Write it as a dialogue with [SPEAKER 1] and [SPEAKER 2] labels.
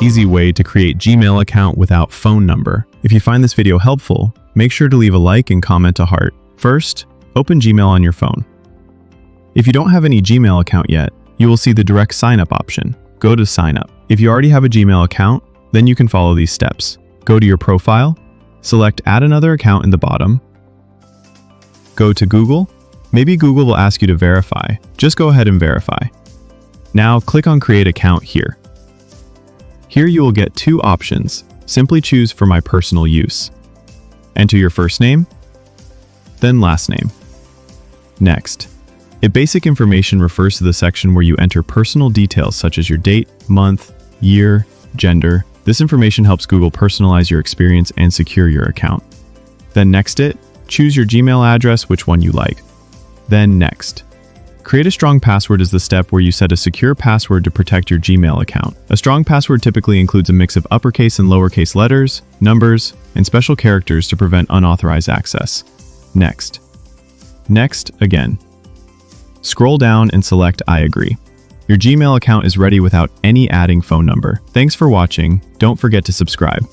[SPEAKER 1] easy way to create Gmail account without phone number. If you find this video helpful, make sure to leave a like and comment a heart. First, open Gmail on your phone. If you don't have any Gmail account yet, you will see the direct sign up option. Go to sign up. If you already have a Gmail account, then you can follow these steps. Go to your profile, select add another account in the bottom. Go to Google. Maybe Google will ask you to verify. Just go ahead and verify. Now click on create account here. Here you will get two options. Simply choose for my personal use. Enter your first name, then last name. Next. Basic information refers to the section where you enter personal details such as your date, month, year, gender. This information helps Google personalize your experience and secure your account. Then next choose your Gmail address, which one you like. Then next. Create a strong password is the step where you set a secure password to protect your Gmail account. A strong password typically includes a mix of uppercase and lowercase letters, numbers, and special characters to prevent unauthorized access. Next again. Scroll down and select I agree. Your Gmail account is ready without any adding phone number. Thanks for watching. Don't forget to subscribe.